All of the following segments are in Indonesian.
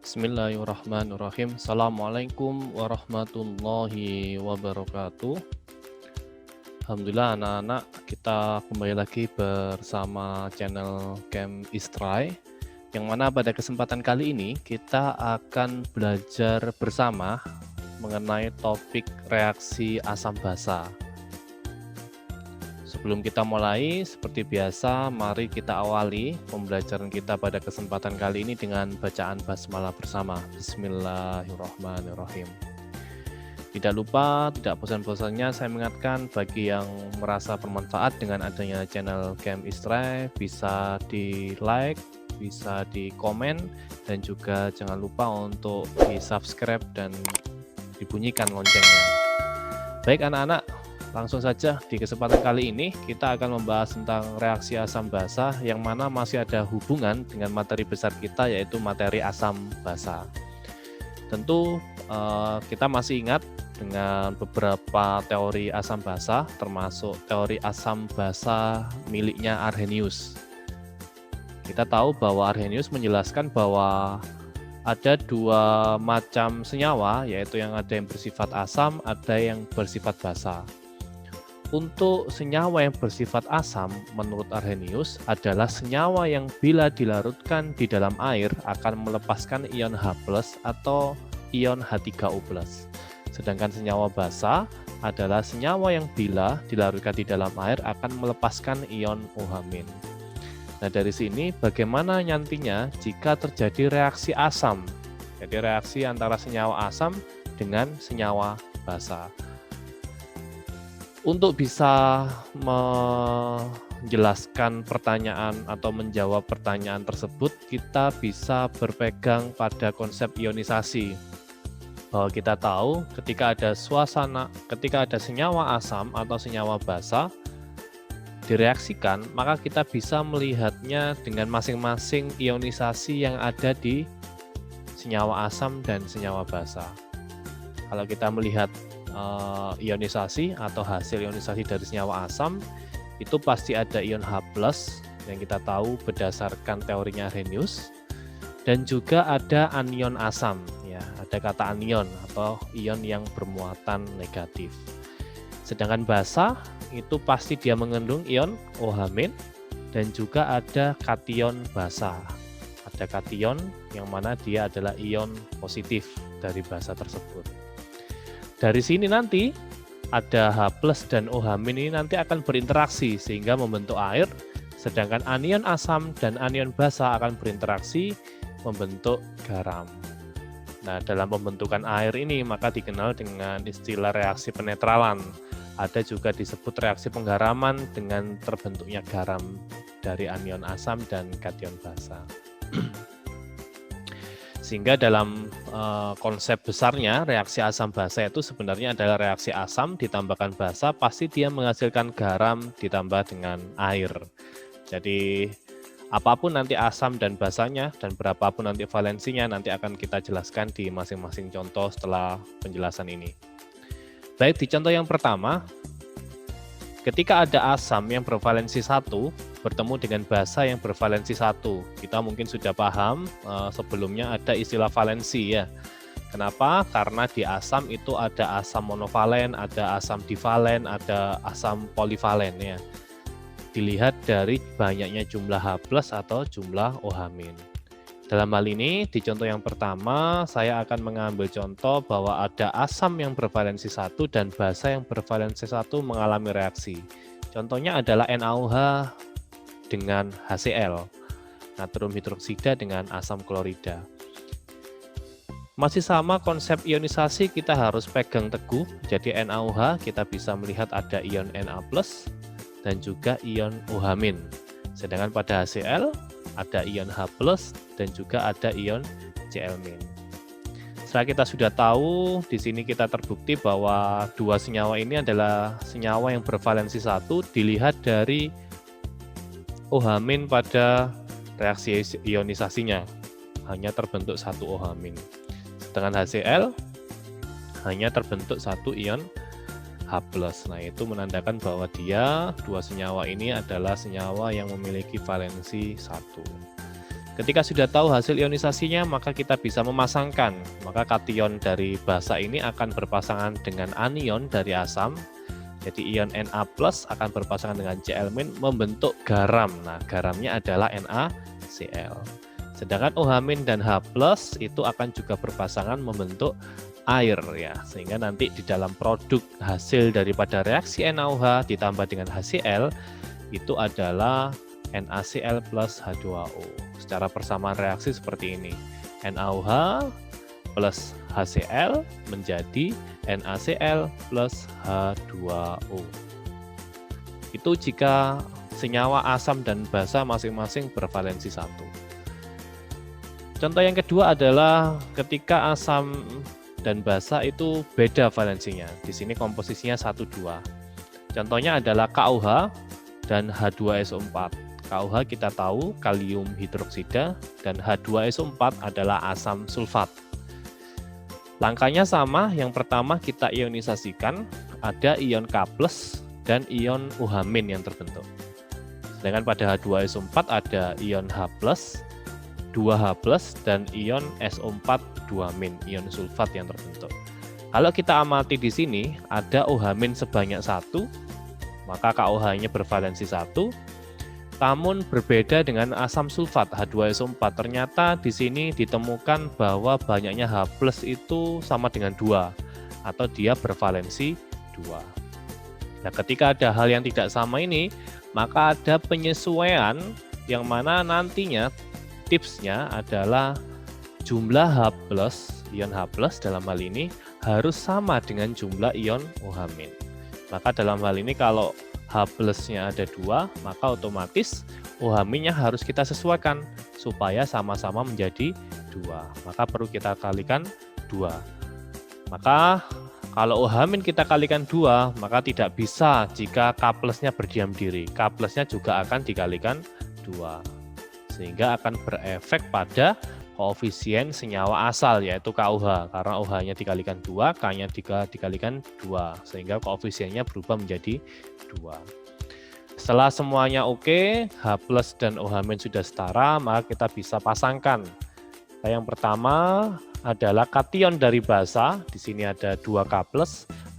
Bismillahirrahmanirrahim. Assalamualaikum warahmatullahi wabarakatuh. Alhamdulillah anak-anak, kita kembali lagi bersama channel Camp Istray, yang mana pada kesempatan kali ini kita akan belajar bersama mengenai topik reaksi asam basa. Sebelum kita mulai, seperti biasa, mari kita awali pembelajaran kita pada kesempatan kali ini dengan bacaan basmalah bersama. Bismillahirrahmanirrahim. Tidak lupa, tidak bosan-bosannya saya mengingatkan bagi yang merasa bermanfaat dengan adanya channel Camp Istray, bisa di like, bisa di komen, dan juga jangan lupa untuk di subscribe dan dibunyikan loncengnya. Baik anak-anak, langsung saja di kesempatan kali ini kita akan membahas tentang reaksi asam basa yang mana masih ada hubungan dengan materi besar kita, yaitu materi asam basa. Tentu kita masih ingat dengan beberapa teori asam basa, termasuk teori asam basa miliknya Arrhenius. Kita tahu bahwa Arrhenius menjelaskan bahwa ada dua macam senyawa, yaitu yang ada yang bersifat asam, ada yang bersifat basa. Untuk senyawa yang bersifat asam, menurut Arrhenius, adalah senyawa yang bila dilarutkan di dalam air akan melepaskan ion H+ atau ion H3O+. Sedangkan senyawa basa adalah senyawa yang bila dilarutkan di dalam air akan melepaskan ion OH-. Nah, dari sini bagaimana nantinya jika terjadi reaksi asam? Jadi reaksi antara senyawa asam dengan senyawa basa. Untuk bisa menjelaskan pertanyaan atau menjawab pertanyaan tersebut, kita bisa berpegang pada konsep ionisasi. Bahwa kita tahu ketika ada senyawa asam atau senyawa basa direaksikan, maka kita bisa melihatnya dengan masing-masing ionisasi yang ada di senyawa asam dan senyawa basa. Kalau kita melihat ionisasi atau hasil ionisasi dari senyawa asam, itu pasti ada ion H+ yang kita tahu berdasarkan teorinya Arrhenius, dan juga ada anion asam, ya, ada kata anion atau ion yang bermuatan negatif. Sedangkan basa itu pasti dia mengandung ion OH- dan juga ada kation basa. Ada kation yang mana dia adalah ion positif dari basa tersebut. Dari sini nanti ada H+ dan OH- ini nanti akan berinteraksi sehingga membentuk air, sedangkan anion asam dan anion basa akan berinteraksi membentuk garam. Nah, dalam pembentukan air ini maka dikenal dengan istilah reaksi penetralan. Ada juga disebut reaksi penggaraman dengan terbentuknya garam dari anion asam dan kation basa. Sehingga dalam konsep besarnya reaksi asam basa itu sebenarnya adalah reaksi asam ditambahkan basa, pasti dia menghasilkan garam ditambah dengan air. Jadi apapun nanti asam dan basanya dan berapapun nanti valensinya nanti akan kita jelaskan di masing-masing contoh setelah penjelasan ini. Baik, di contoh yang pertama, ketika ada asam yang bervalensi 1 bertemu dengan basa yang bervalensi 1. Kita mungkin sudah paham sebelumnya ada istilah valensi, ya. Kenapa? Karena di asam itu ada asam monovalen, ada asam divalen, ada asam polivalen, ya. Dilihat dari banyaknya jumlah H+ atau jumlah OH-. Dalam hal ini, di contoh yang pertama, saya akan mengambil contoh bahwa ada asam yang bervalensi 1 dan basa yang bervalensi 1 mengalami reaksi. Contohnya adalah NaOH dengan HCl, natrium hidroksida dengan asam klorida. Masih sama konsep ionisasi, kita harus pegang teguh. Jadi NaOH kita bisa melihat ada ion Na+ dan juga ion OH-. Sedangkan pada HCl ada ion H+ dan juga ada ion Cl-. Setelah kita sudah tahu, di sini kita terbukti bahwa dua senyawa ini adalah senyawa yang bervalensi 1 dilihat dari OH- pada reaksi ionisasinya. Hanya terbentuk 1 OH-. Sedangkan HCl hanya terbentuk 1 ion H+. Nah, itu menandakan bahwa dua senyawa ini adalah senyawa yang memiliki valensi 1. Ketika sudah tahu hasil ionisasinya, maka kita bisa memasangkan. Maka kation dari basa ini akan berpasangan dengan anion dari asam. Jadi ion Na+ akan berpasangan dengan Cl- membentuk garam. Nah, garamnya adalah NaCl. Sedangkan OH- dan H+ itu akan juga berpasangan membentuk air ya. Sehingga nanti di dalam produk hasil daripada reaksi NaOH ditambah dengan HCl itu adalah NaCl plus H2O. Secara persamaan reaksi seperti ini. NaOH plus HCl menjadi NaCl plus H2O. Itu jika senyawa asam dan basa masing-masing bervalensi 1. Contoh yang kedua adalah ketika asam dan basa itu beda valensinya. Di sini komposisinya 1,2. Contohnya adalah KOH dan H2SO4. KOH kita tahu kalium hidroksida dan H2SO4 adalah asam sulfat. Langkahnya sama, yang pertama kita ionisasikan, ada ion K+ dan ion OH- yang terbentuk. Sedangkan pada H2SO4 ada ion H+, 2H+, dan ion SO4 2-, ion sulfat yang terbentuk. Kalau kita amati di sini, ada OH- sebanyak 1, maka KOH-nya bervalensi 1, namun berbeda dengan asam sulfat H2SO4. Ternyata di sini ditemukan bahwa banyaknya H+ itu sama dengan 2 atau dia bervalensi 2. Nah, ketika ada hal yang tidak sama ini, maka ada penyesuaian yang mana nantinya tipsnya adalah jumlah H+, ion H+ dalam hal ini harus sama dengan jumlah ion OH-. Maka dalam hal ini kalau H+-nya ada 2, maka otomatis OH-nya harus kita sesuaikan supaya sama-sama menjadi 2. Maka perlu kita kalikan 2. Maka kalau OH- kita kalikan 2, maka tidak bisa jika K+-nya berdiam diri. K+-nya juga akan dikalikan 2. Sehingga akan berefek pada koefisien senyawa asal, yaitu KOH. Karena OH-nya dikalikan 2, K-nya dikalikan 2. Sehingga koefisiennya berubah menjadi 2. Setelah semuanya oke, H+ dan OH- sudah setara, maka kita bisa pasangkan. Nah, yang pertama adalah kation dari basa, di sini ada 2K+,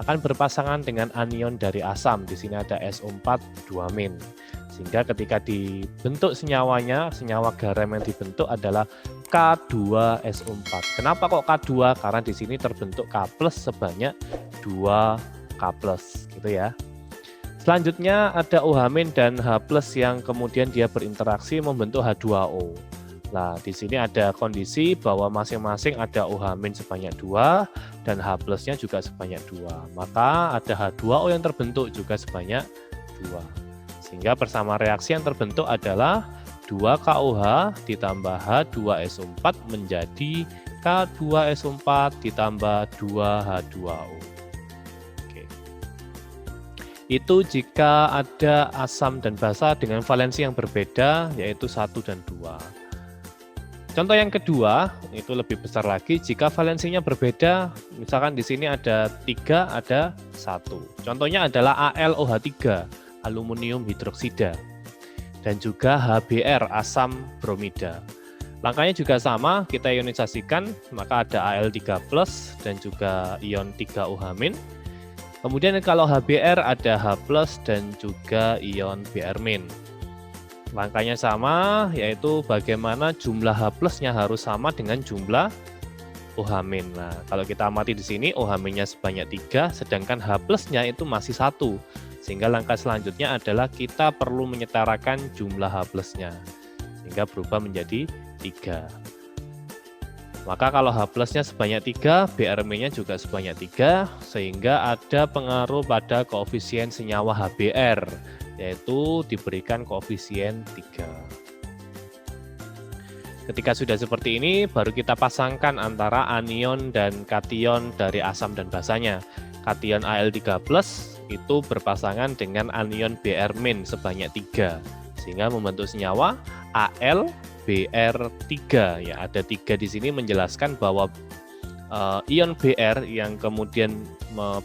akan berpasangan dengan anion dari asam, di sini ada SO4 2-. Sehingga ketika dibentuk senyawanya, senyawa garam yang dibentuk adalah K2SO4. Kenapa kok K2? Karena di sini terbentuk K+ sebanyak 2K+, gitu ya. Selanjutnya ada OH- dan H+ yang kemudian dia berinteraksi membentuk H2O. Nah, di sini ada kondisi bahwa masing-masing ada OH- sebanyak 2 dan H+-nya juga sebanyak 2. Maka ada H2O yang terbentuk juga sebanyak 2. Sehingga bersama reaksi yang terbentuk adalah 2KOH ditambah H2SO4 menjadi K2SO4 ditambah 2H2O. Itu jika ada asam dan basa dengan valensi yang berbeda, yaitu 1 dan 2. Contoh yang kedua, itu lebih besar lagi, jika valensinya berbeda, misalkan di sini ada 3, ada 1. Contohnya adalah AlOH3, aluminium hidroksida, dan juga HBr, asam bromida. Langkahnya juga sama, kita ionisasikan, maka ada Al3+ dan juga ion 3OH-. Kemudian kalau HBr ada H+ dan juga ion Br-. Langkahnya sama, yaitu bagaimana jumlah H+-nya harus sama dengan jumlah OH-. Nah, kalau kita amati di sini OH-nya sebanyak 3, sedangkan H+-nya itu masih 1. Sehingga langkah selanjutnya adalah kita perlu menyetarakan jumlah H+-nya. Sehingga berubah menjadi 3. Maka kalau H+-nya sebanyak 3, Br-nya juga sebanyak 3, sehingga ada pengaruh pada koefisien senyawa HBr, yaitu diberikan koefisien 3. Ketika sudah seperti ini, baru kita pasangkan antara anion dan kation dari asam dan basanya. Kation Al3+ itu berpasangan dengan anion Br- sebanyak 3, sehingga membentuk senyawa Al Br3 ya, ada 3 di sini menjelaskan bahwa ion Br yang kemudian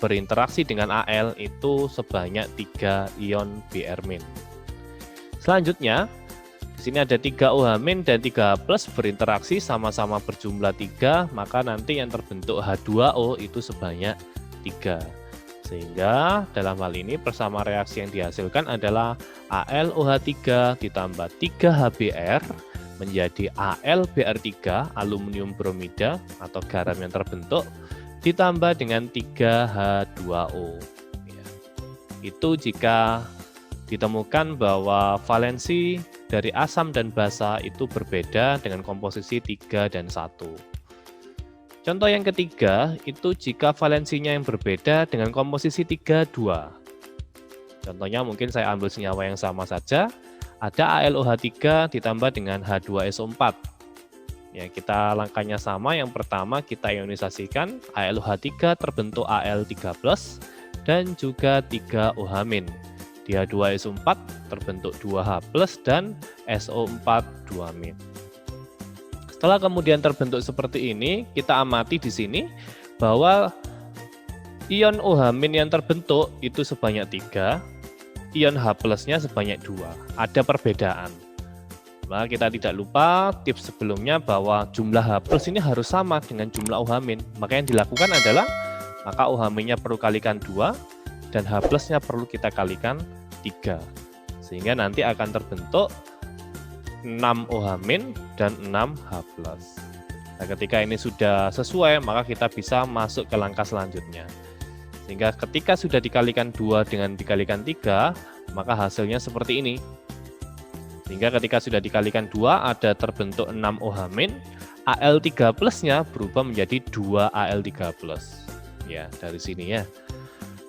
berinteraksi dengan Al itu sebanyak 3 ion Br-. Selanjutnya Di sini ada 3OH- dan 3H+ berinteraksi sama-sama berjumlah 3, maka nanti yang terbentuk H2O itu sebanyak 3. Sehingga dalam hal ini persamaan reaksi yang dihasilkan adalah AlOH3 ditambah 3HBr menjadi AlBr3, aluminium bromida atau garam yang terbentuk, ditambah dengan 3H2O. Ya. Itu jika ditemukan bahwa valensi dari asam dan basa itu berbeda dengan komposisi 3 dan 1. Contoh yang ketiga, itu jika valensinya yang berbeda dengan komposisi 3, 2. Contohnya mungkin saya ambil senyawa yang sama saja, ada AlOH3 ditambah dengan H2SO4. Ya, kita langkahnya sama, yang pertama kita ionisasikan, AlOH3 terbentuk Al3+, dan juga 3OH-. Di H2SO4 terbentuk 2H+ dan SO4 2-. Setelah kemudian terbentuk seperti ini, kita amati di sini bahwa ion OH- yang terbentuk itu sebanyak 3, ion H+-nya sebanyak 2. Ada perbedaan. Nah, kita tidak lupa tips sebelumnya bahwa jumlah H+ ini harus sama dengan jumlah OH-. Maka yang dilakukan adalah, maka OH-nya perlu kalikan 2, dan H+-nya perlu kita kalikan 3. Sehingga nanti akan terbentuk 6 OH- dan 6 H+. Nah, ketika ini sudah sesuai, maka kita bisa masuk ke langkah selanjutnya. Sehingga ketika sudah dikalikan 2 dengan dikalikan 3, maka hasilnya seperti ini. Sehingga ketika sudah dikalikan 2, ada terbentuk 6 OH-, Al3+-nya berubah menjadi 2 Al3+. Ya, dari sini ya.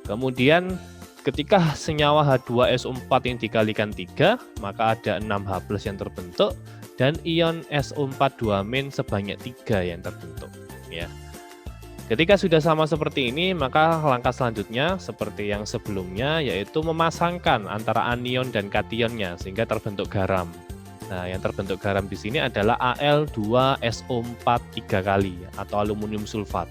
Kemudian ketika senyawa H2SO4 yang dikalikan 3, maka ada 6H+ yang terbentuk, dan ion SO4 2- sebanyak 3 yang terbentuk. Ya. Ketika sudah sama seperti ini, maka langkah selanjutnya seperti yang sebelumnya, yaitu memasangkan antara anion dan kationnya sehingga terbentuk garam. Nah, yang terbentuk garam di sini adalah Al2SO4 3 kali atau aluminium sulfat.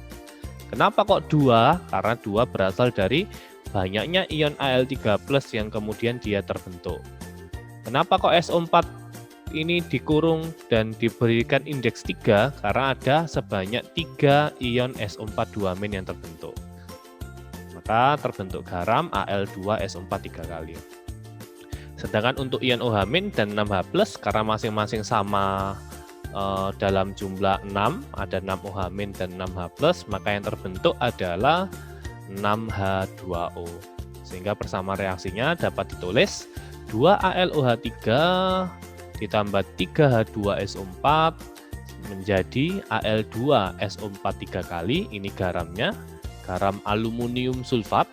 Kenapa kok 2? Karena 2 berasal dari banyaknya ion Al3+ yang kemudian dia terbentuk. Kenapa kok SO4 ini dikurung dan diberikan indeks 3? Karena ada sebanyak 3 ion SO4 2- yang terbentuk. Maka terbentuk garam Al2SO4 3 kali. Sedangkan untuk ion OH- dan 6H+, karena masing-masing sama dalam jumlah 6, ada 6 OH- dan 6H+, maka yang terbentuk adalah 6H2O. Sehingga persamaan reaksinya dapat ditulis 2 AlOH3 ditambah 3H2SO4 menjadi Al2SO4 3 kali, ini garamnya, garam aluminium sulfat,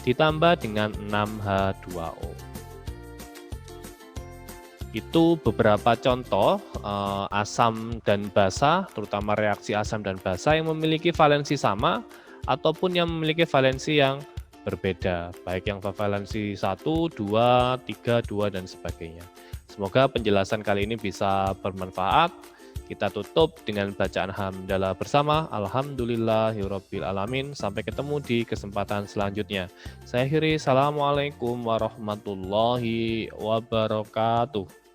ditambah dengan 6H2O. Itu beberapa contoh asam dan basa, terutama reaksi asam dan basa yang memiliki valensi sama, ataupun yang memiliki valensi yang berbeda, baik yang valensi 1, 2, 3, 2, dan sebagainya. Semoga penjelasan kali ini bisa bermanfaat. Kita tutup dengan bacaan hamdalah bersama. Alhamdulillahirabbil alamin. Sampai ketemu di kesempatan selanjutnya. Saya akhiri, assalamualaikum warahmatullahi wabarakatuh.